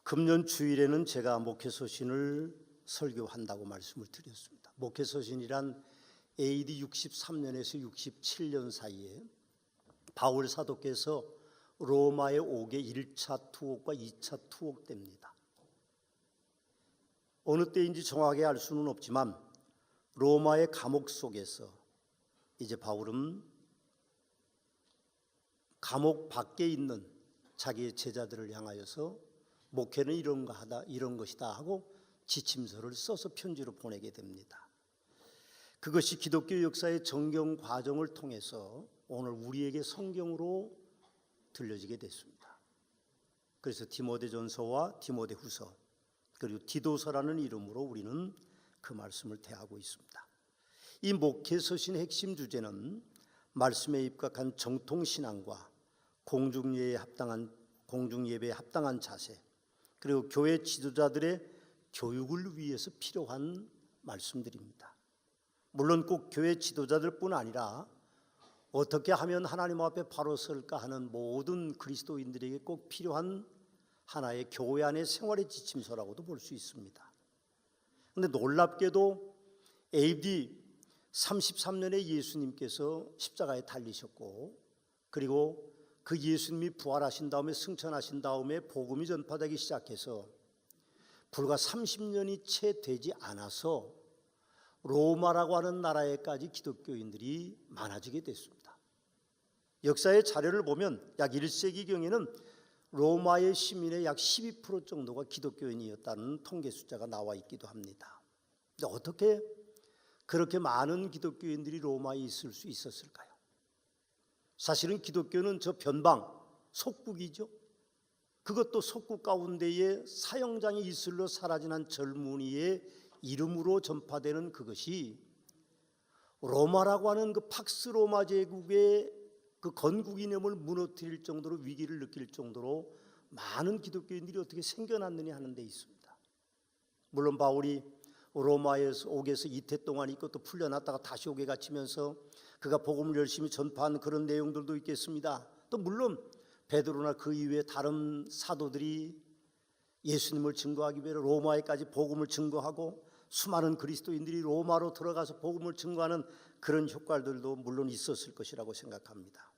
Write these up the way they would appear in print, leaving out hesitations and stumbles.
금년 주일에는 제가 목회서신을 설교한다고 말씀을 드렸습니다. 목회서신이란 AD 63년에서 67년 사이에 바울 사도께서 로마에 오게 1차 투옥과 2차 투옥 때입니다. 어느 때인지 정확하게 알 수는 없지만 로마의 감옥 속에서 이제 바울은 감옥 밖에 있는 자기의 제자들을 향하여서 목회는 이런 것이다 하고 지침서를 써서 편지로 보내게 됩니다. 그것이 기독교 역사의 정경 과정을 통해서 오늘 우리에게 성경으로 들려지게 됐습니다. 그래서 디모데전서와 디모데후서 그리고 디도서라는 이름으로 우리는 그 말씀을 대하고 있습니다. 이 목회서신의 핵심 주제는 말씀에 입각한 정통신앙과 공중예배에 합당한 자세, 그리고 교회 지도자들의 교육을 위해서 필요한 말씀들입니다. 물론 꼭 교회 지도자들뿐 아니라 어떻게 하면 하나님 앞에 바로 설까 하는 모든 그리스도인들에게 꼭 필요한 하나의 교회 안의 생활의 지침서라고도 볼 수 있습니다. 그런데 놀랍게도 AD 33년에 예수님께서 십자가에 달리셨고, 그리고 그 예수님이 부활하신 다음에 승천하신 다음에 복음이 전파되기 시작해서 불과 30년이 채 되지 않아서 로마라고 하는 나라에까지 기독교인들이 많아지게 됐습니다. 역사의 자료를 보면 약 1세기경에는 로마의 시민의 약 12% 정도가 기독교인이었다는 통계 숫자가 나와 있기도 합니다. 근데 어떻게 그렇게 많은 기독교인들이 로마에 있을 수 있었을까요? 사실은 기독교는 저 변방, 속국이죠. 그것도 속국 가운데에 사형장이 이슬로 사라진 한 젊은이의 이름으로 전파되는 그것이 로마라고 하는 그 팍스 로마 제국의 그 건국 이념을 무너뜨릴 정도로 위기를 느낄 정도로 많은 기독교인들이 어떻게 생겨났느냐 하는 데 있습니다. 물론 바울이 로마에서 옥에서 이태 동안 있고 또 풀려났다가 다시 옥에 갇히면서 그가 복음을 열심히 전파한 그런 내용들도 있겠습니다. 또 물론 베드로나 그 이외에 다른 사도들이 예수님을 증거하기 위해 로마에까지 복음을 증거하고 수많은 그리스도인들이 로마로 들어가서 복음을 증거하는 그런 효과들도 물론 있었을 것이라고 생각합니다.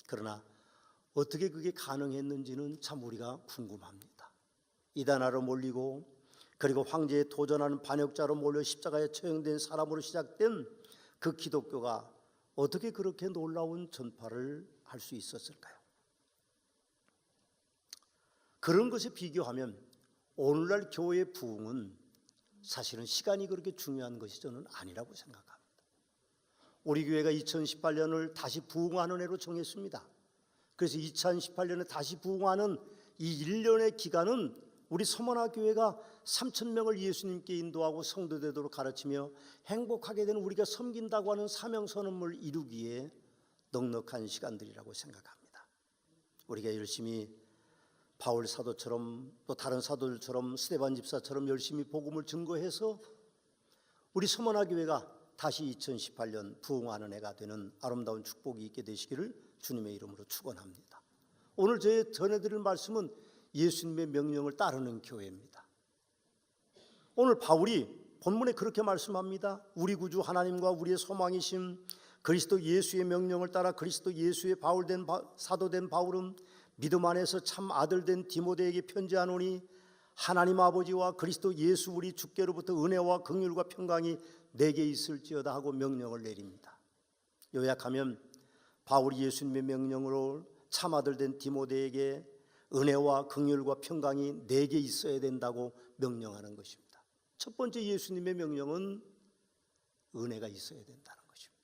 그러나 어떻게 그게 가능했는지는 참 우리가 궁금합니다. 이단하러 몰리고 그리고 황제에 도전하는 반역자로 몰려 십자가에 처형된 사람으로 시작된 그 기독교가 어떻게 그렇게 놀라운 전파를 할 수 있었을까요? 그런 것에 비교하면 오늘날 교회의 부흥은 사실은 시간이 그렇게 중요한 것이 저는 아니라고 생각합니다. 우리 교회가 2018년을 다시 부흥하는 해로 정했습니다. 그래서 2018년에 다시 부흥하는 이 1년의 기간은 우리 서머나 교회가 3,000명을 예수님께 인도하고 성도되도록 가르치며 행복하게 되는 우리가 섬긴다고 하는 사명선언을 이루기에 넉넉한 시간들이라고 생각합니다. 우리가 열심히 바울 사도처럼 또 다른 사도들처럼 스데반 집사처럼 열심히 복음을 증거해서 우리 서머나 교회가 다시 2018년 부흥하는 해가 되는 아름다운 축복이 있게 되시기를 주님의 이름으로 축원합니다. 오늘 제가 전해드릴 말씀은 예수님의 명령을 따르는 교회입니다. 오늘 바울이 본문에 그렇게 말씀합니다. 우리 구주 하나님과 우리의 소망이신 그리스도 예수의 명령을 따라 그리스도 예수의 사도된 바울은 믿음 안에서 참 아들된 디모데에게 편지하노니 하나님 아버지와 그리스도 예수 우리 주께로부터 은혜와 긍휼과 평강이 내게 있을지어다 하고 명령을 내립니다. 요약하면 바울이 예수님의 명령으로 참 아들된 디모데에게 은혜와 긍휼과 평강이 내게 있어야 된다고 명령하는 것입니다. 첫 번째 예수님의 명령은 은혜가 있어야 된다는 것입니다.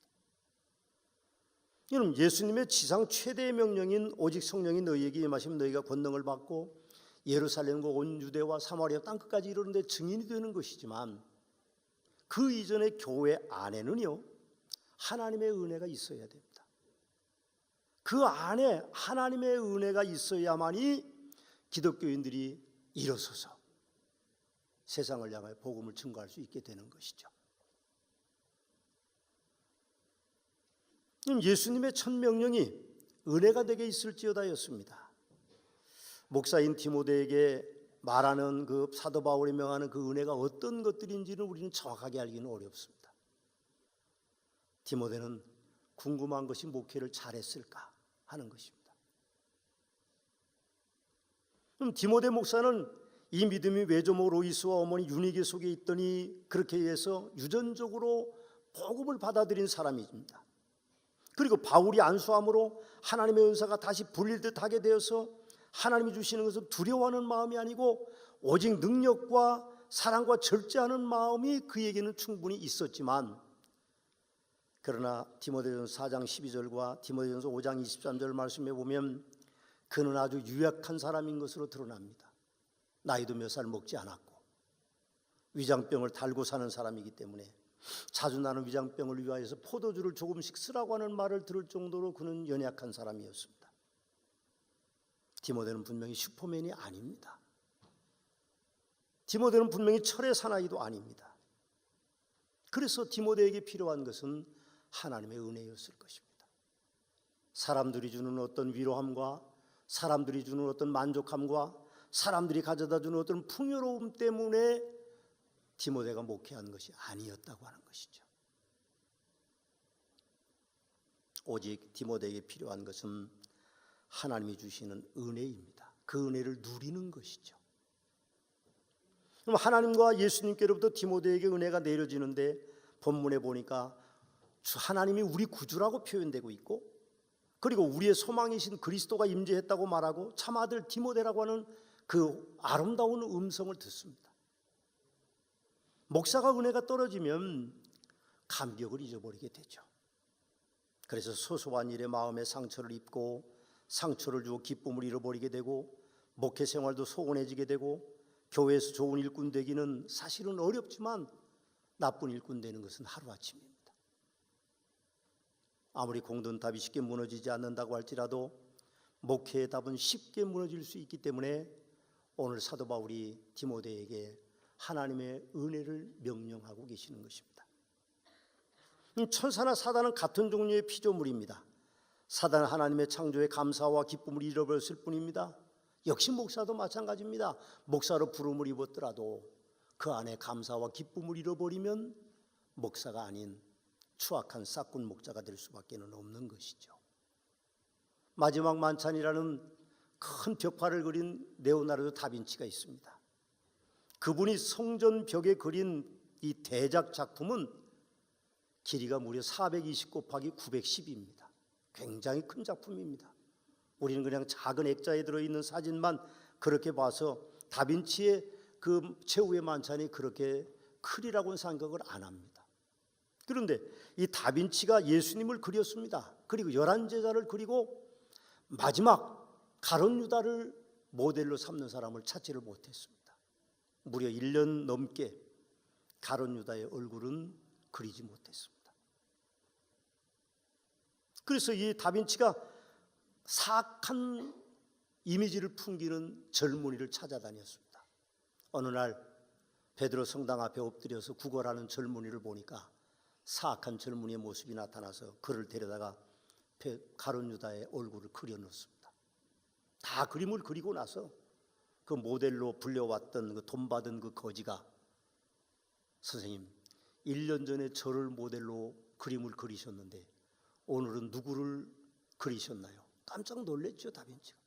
여러분, 예수님의 지상 최대의 명령인 오직 성령이 너희에게 임하시면 너희가 권능을 받고 예루살렘과 온 유대와 사마리아 땅끝까지 이르는데 증인이 되는 것이지만 그 이전의 교회 안에는요 하나님의 은혜가 있어야 됩니다. 그 안에 하나님의 은혜가 있어야만이 기독교인들이 일어서서 세상을 향하여 복음을 증거할 수 있게 되는 것이죠. 예수님의 첫 명령이 은혜가 내게 있을지어다였습니다. 목사인 디모데에게 말하는 그 사도 바울이 명하는 그 은혜가 어떤 것들인지는 우리는 정확하게 알기는 어렵습니다. 디모데는 궁금한 것이 목회를 잘했을까 하는 것입니다. 그럼 디모데 목사는 이 믿음이 외조모 로이스와 어머니 유니게 속에 있더니 그렇게 해서 유전적으로 복음을 받아들인 사람입니다. 그리고 바울이 안수함으로 하나님의 은사가 다시 불릴듯 하게 되어서 하나님이 주시는 것을 두려워하는 마음이 아니고 오직 능력과 사랑과 절제하는 마음이 그에게는 충분히 있었지만, 그러나 디모데전서 4장 12절과 디모데전서 5장 23절 말씀에 보면 그는 아주 유약한 사람인 것으로 드러납니다. 나이도 몇 살 먹지 않았고 위장병을 달고 사는 사람이기 때문에 자주 나는 위장병을 위하여서 포도주를 조금씩 쓰라고 하는 말을 들을 정도로 그는 연약한 사람이었습니다. 디모데는 분명히 슈퍼맨이 아닙니다. 디모데는 분명히 철의 사나이도 아닙니다. 그래서 디모데에게 필요한 것은 하나님의 은혜였을 것입니다. 사람들이 주는 어떤 위로함과 사람들이 주는 어떤 만족함과 사람들이 가져다 주는 어떤 풍요로움 때문에 디모데가 목회한 것이 아니었다고 하는 것이죠. 오직 디모데에게 필요한 것은 하나님이 주시는 은혜입니다. 그 은혜를 누리는 것이죠. 그럼 하나님과 예수님께로부터 디모데에게 은혜가 내려지는데 본문에 보니까 하나님이 우리 구주라고 표현되고 있고, 그리고 우리의 소망이신 그리스도가 임재했다고 말하고 참아들 디모데라고 하는 그 아름다운 음성을 듣습니다. 목사가 은혜가 떨어지면 감격을 잊어버리게 되죠. 그래서 소소한 일에 마음에 상처를 입고 상처를 주고 기쁨을 잃어버리게 되고 목회 생활도 소원해지게 되고 교회에서 좋은 일꾼 되기는 사실은 어렵지만 나쁜 일꾼 되는 것은 하루아침입니다. 아무리 공든 답이 쉽게 무너지지 않는다고 할지라도 목회의 답은 쉽게 무너질 수 있기 때문에 오늘 사도 바울이 디모데에게 하나님의 은혜를 명령하고 계시는 것입니다. 천사나 사단은 같은 종류의 피조물입니다. 사단은 하나님의 창조에 감사와 기쁨을 잃어버렸을 뿐입니다. 역시 목사도 마찬가지입니다. 목사로 부름을 입었더라도 그 안에 감사와 기쁨을 잃어버리면 목사가 아닌 추악한 싹군 목자가 될 수밖에 없는 것이죠. 마지막 만찬이라는 큰 벽화를 그린 레오나르도 다빈치가 있습니다. 그분이 성전 벽에 그린 이 대작 작품은 길이가 무려 420 곱하기 910입니다. 굉장히 큰 작품입니다. 우리는 그냥 작은 액자에 들어있는 사진만 그렇게 봐서 다빈치의 그 최후의 만찬이 그렇게 크리라고는 생각을 안 합니다. 그런데 이 다빈치가 예수님을 그렸습니다. 그리고 11제자를 그리고 마지막 가룟 유다를 모델로 삼는 사람을 찾지를 못했습니다. 무려 1년 넘게 가룟 유다의 얼굴은 그리지 못했습니다. 그래서 이 다빈치가 사악한 이미지를 풍기는 젊은이를 찾아다녔습니다. 어느 날 베드로 성당 앞에 엎드려서 구걸하는 젊은이를 보니까 사악한 젊은이의 모습이 나타나서 그를 데려다가 가룟 유다의 얼굴을 그려놓습니다. 다 그림을 그리고 나서 그 모델로 불려왔던 그 돈 받은 그 거지가 선생님 1년 전에 저를 모델로 그림을 그리셨는데 오늘은 누구를 그리셨나요? 깜짝 놀랐죠. 다빈치가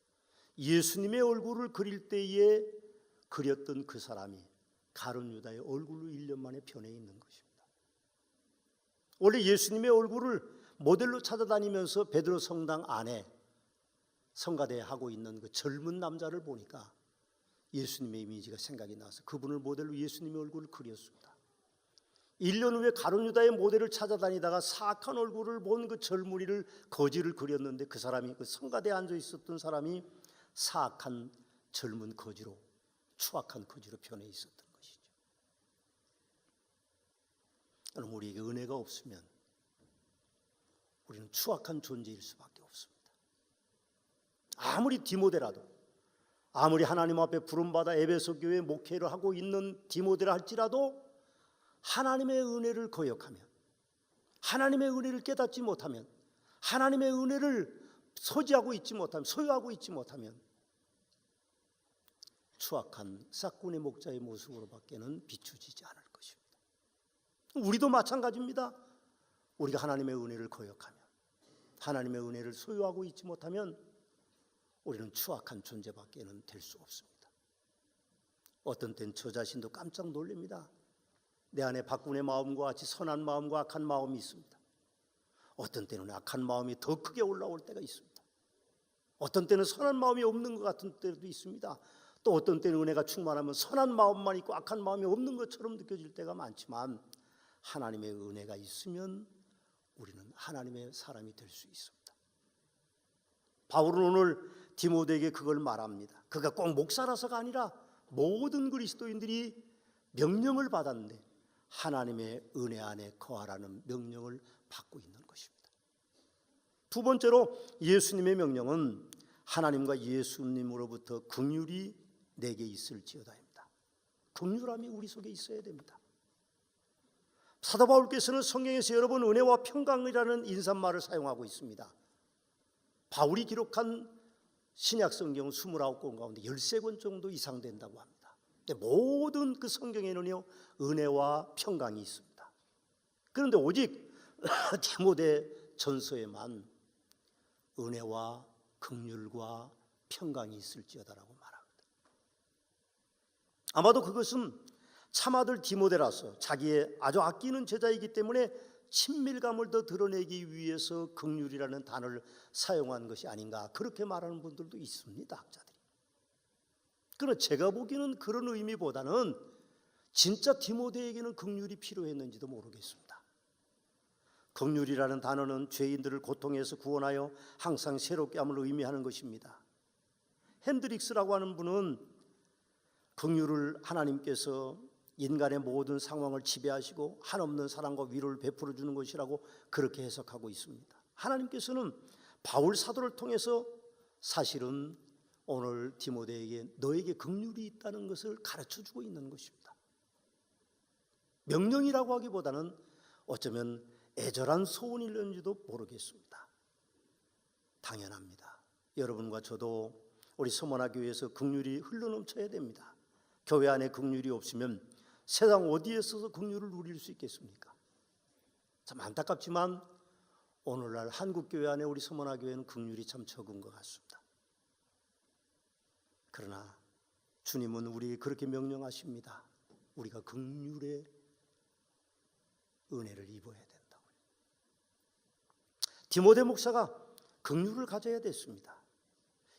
예수님의 얼굴을 그릴 때에 그렸던 그 사람이 가룟 유다의 얼굴로 1년 만에 변해 있는 것입니다. 원래 예수님의 얼굴을 모델로 찾아다니면서 베드로 성당 안에 성가대 하고 있는 그 젊은 남자를 보니까 예수님의 이미지가 생각이 나서 그분을 모델로 예수님의 얼굴을 그렸습니다. 1년 후에 가룟 유다의 모델을 찾아다니다가 사악한 얼굴을 본 그 젊은이를 거지를 그렸는데 그 사람이 그 성가대에 앉아 있었던 사람이 사악한 젊은 거지로 추악한 거지로 변해 있었던 것이죠. 여러분, 우리에게 은혜가 없으면 우리는 추악한 존재일 수밖에 없습니다. 아무리 디모데라도, 아무리 하나님 앞에 부름받아 에베소 교회 목회를 하고 있는 디모데라 할지라도 하나님의 은혜를 거역하면, 하나님의 은혜를 깨닫지 못하면, 하나님의 은혜를 소유하고 있지 못하면 추악한 싹군의 목자의 모습으로밖에는 비추지지 않을 것입니다. 우리도 마찬가지입니다. 우리가 하나님의 은혜를 거역하면, 하나님의 은혜를 소유하고 있지 못하면 우리는 추악한 존재밖에는 될 수 없습니다. 어떤 때는 저 자신도 깜짝 놀랍니다. 내 안에 박군의 마음과 같이 선한 마음과 악한 마음이 있습니다. 어떤 때는 악한 마음이 더 크게 올라올 때가 있습니다. 어떤 때는 선한 마음이 없는 것 같은 때도 있습니다. 또 어떤 때는 은혜가 충만하면 선한 마음만 있고 악한 마음이 없는 것처럼 느껴질 때가 많지만, 하나님의 은혜가 있으면 우리는 하나님의 사람이 될 수 있습니다. 바울은 오늘 디모데에게 그걸 말합니다. 그가 꼭 목사라서가 아니라 모든 그리스도인들이 명령을 받았는데 하나님의 은혜 안에 거하라는 명령을 받고 있는 것입니다. 두 번째로 예수님의 명령은 하나님과 예수님으로부터 긍휼이 내게 있을지어다입니다. 긍휼함이 우리 속에 있어야 됩니다. 사도 바울께서는 성경에서 여러 번 은혜와 평강이라는 인사말을 사용하고 있습니다. 바울이 기록한 신약 성경 29권 가운데 13권 정도 이상 된다고 합니다. 모든 그 성경에는요, 은혜와 평강이 있습니다. 그런데 오직 디모데 전서에만 은혜와 긍휼과 평강이 있을지어다라고 말합니다. 아마도 그것은 참아들 디모데라서 자기의 아주 아끼는 제자이기 때문에 친밀감을 더 드러내기 위해서 긍휼이라는 단어를 사용한 것이 아닌가, 그렇게 말하는 분들도 있습니다, 학자들이. 그러나 제가 보기에는 그런 의미보다는 진짜 디모데에게는 긍휼이 필요했는지도 모르겠습니다. 긍휼이라는 단어는 죄인들을 고통에서 구원하여 항상 새롭게 함을 의미하는 것입니다. 핸드릭스라고 하는 분은 긍휼을 하나님께서 인간의 모든 상황을 지배하시고 한없는 사랑과 위로를 베풀어 주는 것이라고 그렇게 해석하고 있습니다. 하나님께서는 바울 사도를 통해서 사실은 오늘 디모데에게 너에게 긍휼이 있다는 것을 가르쳐 주고 있는 것입니다. 명령이라고 하기보다는 어쩌면 애절한 소원일는지도 모르겠습니다. 당연합니다. 여러분과 저도 우리 서머나 교회에서 긍휼이 흘러넘쳐야 됩니다. 교회 안에 긍휼이 없으면 세상 어디에서도 긍휼을 누릴 수 있겠습니까? 참 안타깝지만 오늘날 한국교회 안에 우리 서머나 교회는 긍휼이 참 적은 것 같습니다. 그러나 주님은 우리에게 그렇게 명령하십니다. 우리가 긍휼의 은혜를 입어야 된다고요. 디모데 목사가 긍휼을 가져야 됐습니다.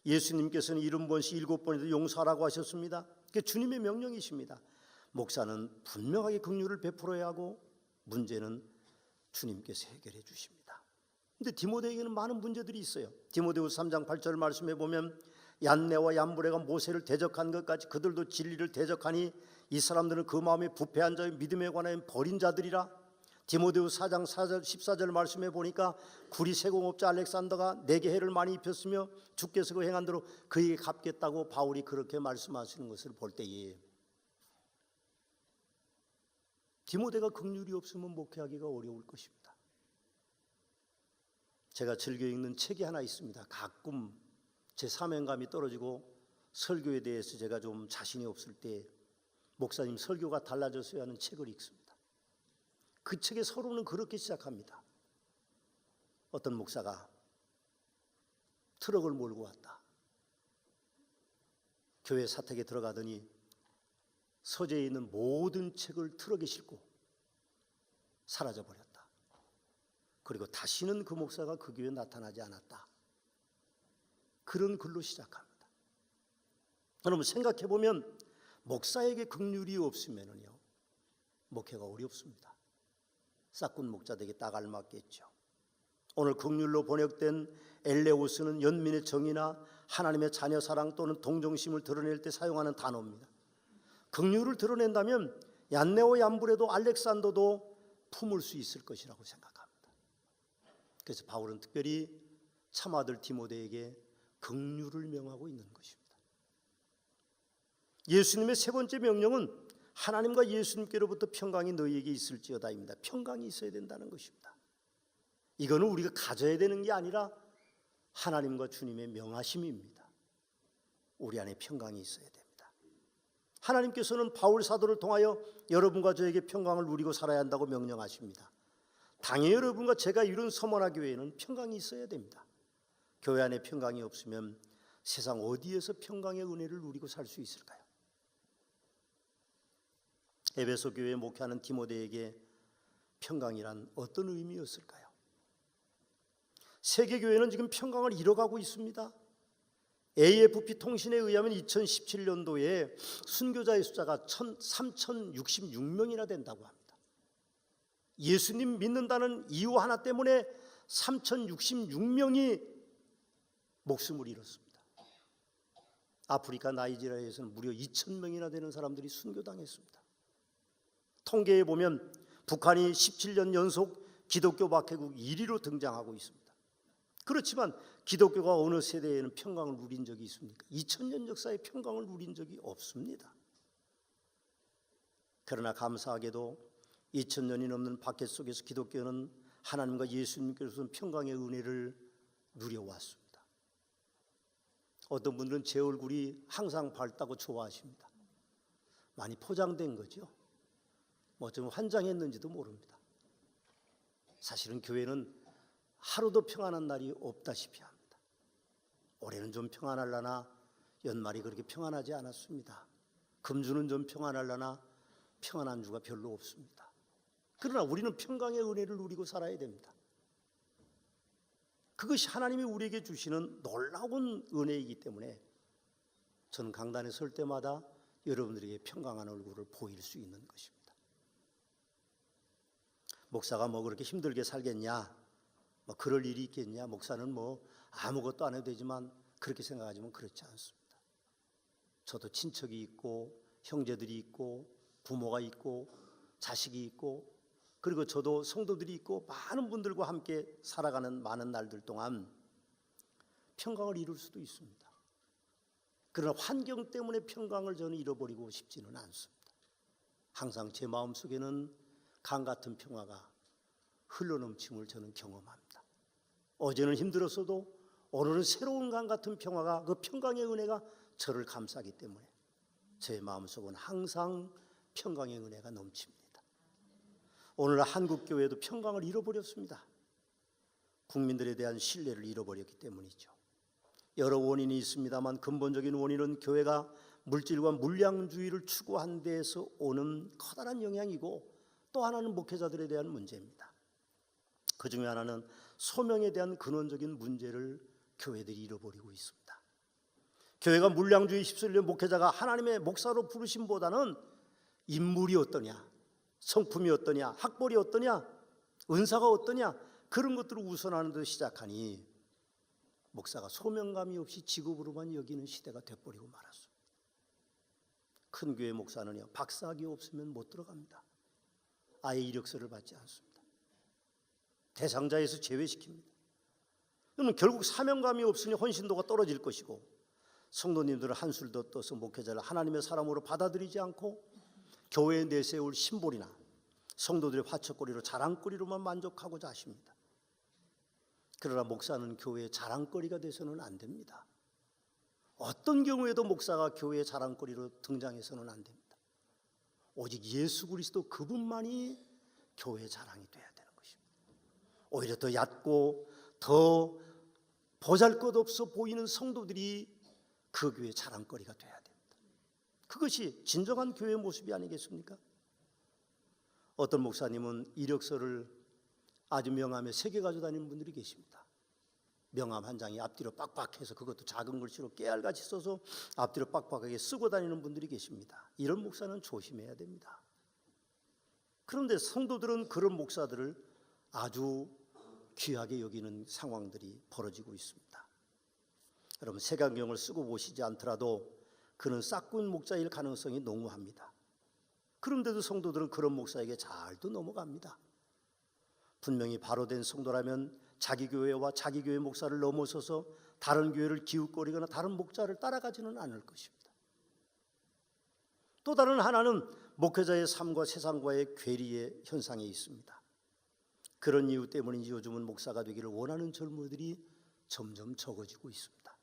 예수님께서는 70번씩 7번에도 용서하라고 하셨습니다. 그게 주님의 명령이십니다. 목사는 분명하게 긍휼을 베풀어야 하고 문제는 주님께서 해결해 주십니다. 그런데 디모데에게는 많은 문제들이 있어요. 디모데후서 3장 8절 말씀에 보면 얀네와 얀브레가 모세를 대적한 것까지 그들도 진리를 대적하니 이 사람들은 그 마음에 부패한 자의 믿음에 관하여 버린 자들이라. 디모데후서 4장 4절 14절 말씀에 보니까 구리 세공업자 알렉산더가 내게 해를 많이 입혔으며 주께서 그 행한 대로 그에게 갚겠다고 바울이 그렇게 말씀하시는 것을 볼 때에 디모데가 긍휼이 없으면 목회하기가 어려울 것입니다. 제가 즐겨 읽는 책이 하나 있습니다. 가끔 제 사명감이 떨어지고 설교에 대해서 제가 좀 자신이 없을 때 목사님 설교가 달라졌어야 하는 책을 읽습니다. 그 책의 서론은 그렇게 시작합니다. 어떤 목사가 트럭을 몰고 왔다. 교회 사택에 들어가더니 서재에 있는 모든 책을 트럭에 싣고 사라져버렸다. 그리고 다시는 그 목사가 그 교회에 나타나지 않았다. 그런 글로 시작합니다. 여러분 생각해보면 목사에게 긍휼이 없으면요 목회가 어렵습니다. 싹군 목자에게 딱 알맞겠죠. 오늘 긍휼로 번역된 엘레오스는 연민의 정의나 하나님의 자녀 사랑 또는 동정심을 드러낼 때 사용하는 단어입니다. 긍휼을 드러낸다면 얀네오 얀브레도 알렉산더도 품을 수 있을 것이라고 생각합니다. 그래서 바울은 특별히 참아들 디모데에게 긍휼을 명하고 있는 것입니다. 예수님의 세 번째 명령은 하나님과 예수님께로부터 평강이 너희에게 있을지어다입니다. 평강이 있어야 된다는 것입니다. 이거는 우리가 가져야 되는 게 아니라 하나님과 주님의 명하심입니다. 우리 안에 평강이 있어야 됩니다. 하나님께서는 바울 사도를 통하여 여러분과 저에게 평강을 누리고 살아야 한다고 명령하십니다. 당연히 여러분과 제가 이룬 서머나 교회에는 평강이 있어야 됩니다. 교회 안에 평강이 없으면 세상 어디에서 평강의 은혜를 누리고 살 수 있을까요? 에베소 교회에 목회하는 디모데에게 평강이란 어떤 의미였을까요? 세계교회는 지금 평강을 잃어가고 있습니다. AFP 통신에 의하면 2017년도에 순교자의 숫자가 3,066명이나 된다고 합니다. 예수님 믿는다는 이유 하나 때문에 3,066명이 목숨을 잃었습니다. 아프리카 나이지리아에서는 무려 2,000명이나 되는 사람들이 순교당했습니다. 통계에 보면 북한이 17년 연속 기독교 박해국 1위로 등장하고 있습니다. 그렇지만 기독교가 어느 세대에는 평강을 누린 적이 있습니까? 2000년 역사에 평강을 누린 적이 없습니다. 그러나 감사하게도 2000년이 넘는 박해 속에서 기독교는 하나님과 예수님께서 평강의 은혜를 누려왔습니다. 어떤 분들은 제 얼굴이 항상 밝다고 좋아하십니다. 많이 포장된 거죠. 뭐 좀 환장했는지도 모릅니다. 사실은 교회는 하루도 평안한 날이 없다시피 합니다. 올해는 좀 평안하려나 연말이 그렇게 평안하지 않았습니다. 금주는 좀 평안하려나 평안한 주가 별로 없습니다. 그러나 우리는 평강의 은혜를 누리고 살아야 됩니다. 그것이 하나님이 우리에게 주시는 놀라운 은혜이기 때문에 저는 강단에 설 때마다 여러분들에게 평강한 얼굴을 보일 수 있는 것입니다. 목사가 뭐 그렇게 힘들게 살겠냐, 뭐 그럴 일이 있겠냐, 목사는 뭐 아무것도 안 해도 되지만 그렇게 생각하지만 그렇지 않습니다. 저도 친척이 있고 형제들이 있고 부모가 있고 자식이 있고 그리고 저도 성도들이 있고 많은 분들과 함께 살아가는 많은 날들 동안 평강을 이룰 수도 있습니다. 그러나 환경 때문에 평강을 저는 잃어버리고 싶지는 않습니다. 항상 제 마음속에는 강 같은 평화가 흘러넘침을 저는 경험합니다. 어제는 힘들었어도 오늘은 새로운 강 같은 평화가, 그 평강의 은혜가 저를 감싸기 때문에 제 마음속은 항상 평강의 은혜가 넘칩니다. 오늘 한국교회도 평강을 잃어버렸습니다. 국민들에 대한 신뢰를 잃어버렸기 때문이죠. 여러 원인이 있습니다만 근본적인 원인은 교회가 물질과 물량주의를 추구한 데에서 오는 커다란 영향이고, 또 하나는 목회자들에 대한 문제입니다. 그 중에 하나는 소명에 대한 근원적인 문제를 교회들이 잃어버리고 있습니다. 교회가 물량주의 휩쓸려 목회자가 하나님의 목사로 부르심보다는 인물이 어떠냐, 성품이 어떠냐, 학벌이 어떠냐, 은사가 어떠냐, 그런 것들을 우선하는 데 시작하니 목사가 소명감이 없이 직업으로만 여기는 시대가 돼버리고 말았습니다. 큰 교회 목사는요, 박사학위 없으면 못 들어갑니다. 아예 이력서를 받지 않습니다. 대상자에서 제외시킵니다. 그러면 결국 사명감이 없으니 헌신도가 떨어질 것이고, 성도님들은 한술 더 떠서 목회자를 하나님의 사람으로 받아들이지 않고 교회에 내세울 심볼이나 성도들의 화척거리로 자랑거리로만 만족하고자 하십니다. 그러나 목사는 교회의 자랑거리가 돼서는 안 됩니다. 어떤 경우에도 목사가 교회의 자랑거리로 등장해서는 안 됩니다. 오직 예수 그리스도 그분만이 교회의 자랑이 돼야 되는 것입니다. 오히려 더 얕고 더 보잘것없어 보이는 성도들이 그 교회의 자랑거리가 돼야 됩니다. 그것이 진정한 교회의 모습이 아니겠습니까? 어떤 목사님은 이력서를 아주 명함에 3개 가지고 다니는 분들이 계십니다. 명함 한 장이 앞뒤로 빡빡해서, 그것도 작은 글씨로 깨알같이 써서 앞뒤로 빡빡하게 쓰고 다니는 분들이 계십니다. 이런 목사는 조심해야 됩니다. 그런데 성도들은 그런 목사들을 아주 귀하게 여기는 상황들이 벌어지고 있습니다. 여러분, 색안경을 쓰고 보시지 않더라도 그는 싹군 목자일 가능성이 농후합니다. 그런데도 성도들은 그런 목사에게 잘도 넘어갑니다. 분명히 바로 된 성도라면 자기 교회와 자기 교회 목사를 넘어서서 다른 교회를 기웃거리거나 다른 목자를 따라가지는 않을 것입니다. 또 다른 하나는 목회자의 삶과 세상과의 괴리의 현상에 있습니다. 그런 이유 때문인지 요즘은 목사가 되기를 원하는 젊은이들이 점점 적어지고 있습니다.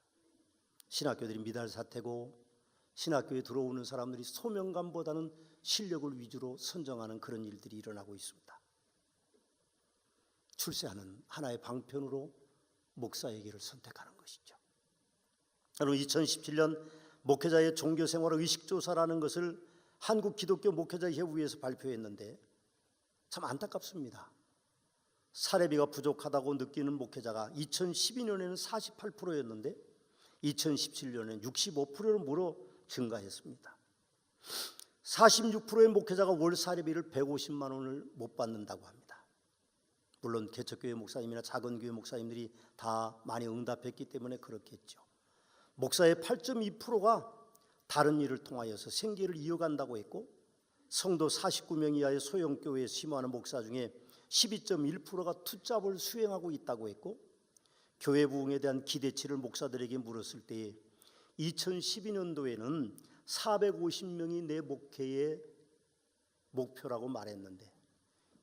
신학교들이 미달 사태고 신학교에 들어오는 사람들이 소명감보다는 실력을 위주로 선정하는 그런 일들이 일어나고 있습니다. 출세하는 하나의 방편으로 목사의 길을 선택하는 것이죠. 여러분, 2017년 목회자의 종교생활 의식조사라는 것을 한국 기독교 목회자 협의회에서 발표했는데 참 안타깝습니다. 사례비가 부족하다고 느끼는 목회자가 2012년에는 48%였는데 2017년에는 65%로 무려 증가했습니다. 46%의 목회자가 월 사례비를 150만 원을 못 받는다고 합니다. 물론 개척교회 목사님이나 작은 교회 목사님들이 다 많이 응답했기 때문에 그렇겠죠. 목사의 8.2%가 다른 일을 통하여서 생계를 이어간다고 했고, 성도 49명 이하의 소형교회에 심호하는 목사 중에 12.1%가 투잡을 수행하고 있다고 했고, 교회 부흥에 대한 기대치를 목사들에게 물었을 때에 2012년도에는 450명이 내 목회의 목표라고 말했는데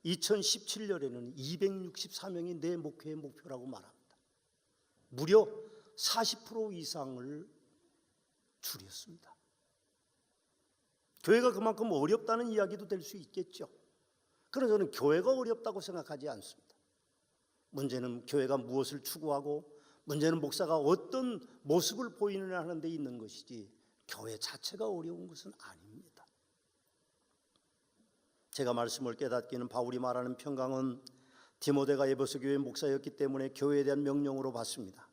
2017년에는 264명이 내 목회의 목표라고 말합니다. 무려 40% 이상을 줄였습니다. 교회가 그만큼 어렵다는 이야기도 될 수 있겠죠. 그러나 저는 교회가 어렵다고 생각하지 않습니다. 문제는 교회가 무엇을 추구하고, 문제는 목사가 어떤 모습을 보이느냐 하는 데 있는 것이지 교회 자체가 어려운 것은 아닙니다. 제가 말씀을 깨닫기는 바울이 말하는 평강은 디모데가 에베소 교회 목사였기 때문에 교회에 대한 명령으로 받습니다.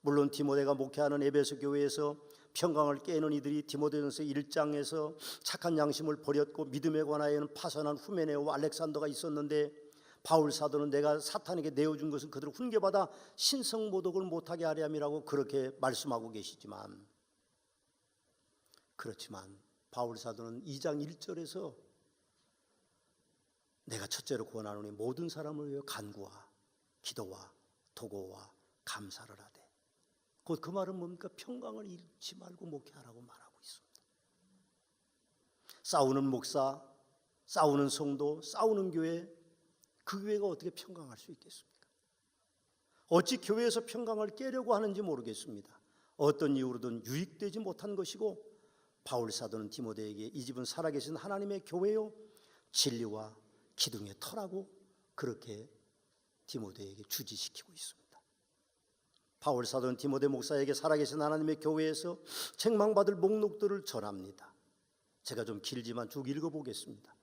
물론 디모데가 목회하는 에베소 교회에서 평강을 깨는 이들이 디모데전서 1장에서 착한 양심을 버렸고 믿음에 관하여는 파선한 후메네오와 알렉산더가 있었는데, 바울 사도는 내가 사탄에게 내어준 것은 그들을 훈계받아 신성모독을 못하게 하려 함이라고 그렇게 말씀하고 계시지만, 그렇지만 바울 사도는 2장 1절에서 내가 첫째로 권하노니 모든 사람을 위하여 간구와 기도와 도고와 감사를 하되, 곧 그 말은 뭡니까? 평강을 잃지 말고 목회하라고 말하고 있습니다. 싸우는 목사, 싸우는 성도, 싸우는 교회, 그 교회가 어떻게 평강할 수 있겠습니까? 어찌 교회에서 평강을 깨려고 하는지 모르겠습니다. 어떤 이유로든 유익되지 못한 것이고, 바울 사도는 디모데에게 이 집은 살아계신 하나님의 교회요 진리와 기둥의 터라고 그렇게 디모데에게 주지시키고 있습니다. 바울 사도는 디모데 목사에게 살아계신 하나님의 교회에서 책망받을 목록들을 전합니다. 제가 좀 길지만 쭉 읽어보겠습니다.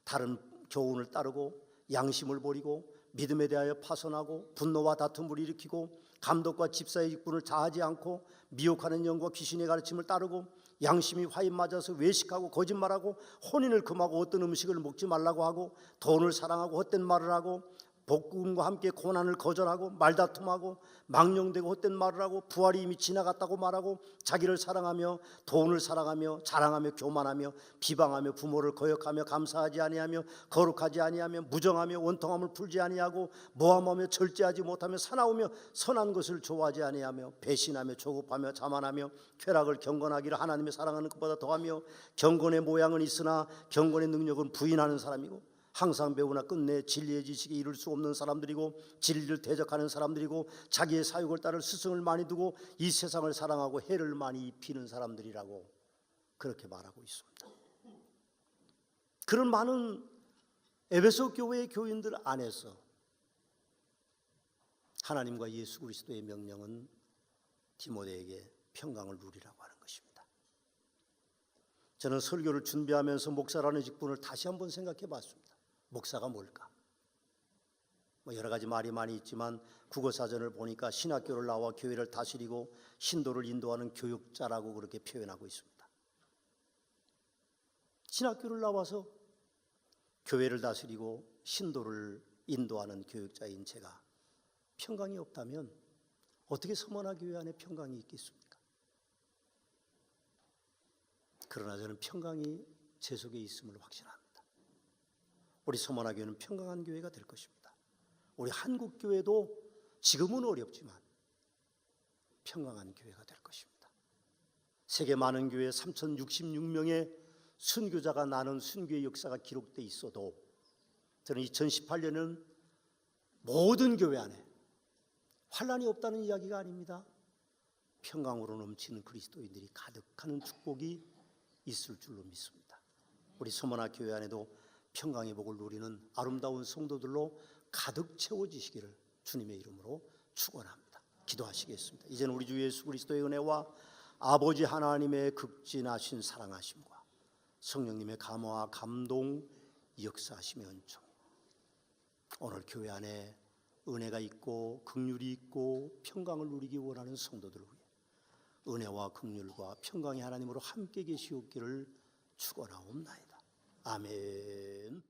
다른 교훈을 따르고 양심을 버리고 믿음에 대하여 파선하고 분노와 다툼을 일으키고 감독과 집사의 직분을 다하지 않고 미혹하는 영과 귀신의 가르침을 따르고 양심이 화인 맞아서 외식하고 거짓말하고 혼인을 금하고 어떤 음식을 먹지 말라고 하고 돈을 사랑하고 헛된 말을 하고 복음과 함께 고난을 거절하고 말다툼하고 망령되고 헛된 말을 하고 부활이 이미 지나갔다고 말하고 자기를 사랑하며 돈을 사랑하며 자랑하며 교만하며 비방하며 부모를 거역하며 감사하지 아니하며 거룩하지 아니하며 무정하며 원통함을 풀지 아니하고 모함하며 절제하지 못하며 사나우며 선한 것을 좋아하지 아니하며 배신하며 조급하며 자만하며 쾌락을 경건하기를 하나님의 사랑하는 것보다 더하며 경건의 모양은 있으나 경건의 능력은 부인하는 사람이고 항상 배우나 끝내 진리의 지식에 이를 수 없는 사람들이고 진리를 대적하는 사람들이고 자기의 사욕을 따를 스승을 많이 두고 이 세상을 사랑하고 해를 많이 입히는 사람들이라고 그렇게 말하고 있습니다. 그런 많은 에베소 교회의 교인들 안에서 하나님과 예수 그리스도의 명령은 디모데에게 평강을 누리라고 하는 것입니다. 저는 설교를 준비하면서 목사라는 직분을 다시 한번 생각해 봤습니다. 목사가 뭘까? 여러 가지 말이 많이 있지만 국어사전을 보니까 신학교를 나와 교회를 다스리고 신도를 인도하는 교육자라고 그렇게 표현하고 있습니다. 신학교를 나와서 교회를 다스리고 신도를 인도하는 교육자인 제가 평강이 없다면 어떻게 서머나 교회 안에 평강이 있겠습니까? 그러나 저는 평강이 제 속에 있음을 확신합니다. 우리 서머나 교회는 평강한 교회가 될 것입니다. 우리 한국 교회도 지금은 어렵지만 평강한 교회가 될 것입니다. 세계 많은 교회 3,066명의 순교자가 나는 순교의 역사가 기록돼 있어도 저는 2018년은 모든 교회 안에 환난이 없다는 이야기가 아닙니다. 평강으로 넘치는 그리스도인들이 가득하는 축복이 있을 줄로 믿습니다. 우리 서머나 교회 안에도 평강의 복을 누리는 아름다운 성도들로 가득 채워지시기를 주님의 이름으로 축원합니다. 기도하시겠습니다. 이제는 우리 주 예수 그리스도의 은혜와 아버지 하나님의 극진하신 사랑하심과 성령님의 감화와 감동 역사하시며 은총, 오늘 교회 안에 은혜가 있고 긍휼이 있고 평강을 누리기 원하는 성도들을 위해 은혜와 긍휼과 평강의 하나님으로 함께 계시옵기를 축원하옵나이다. 아멘.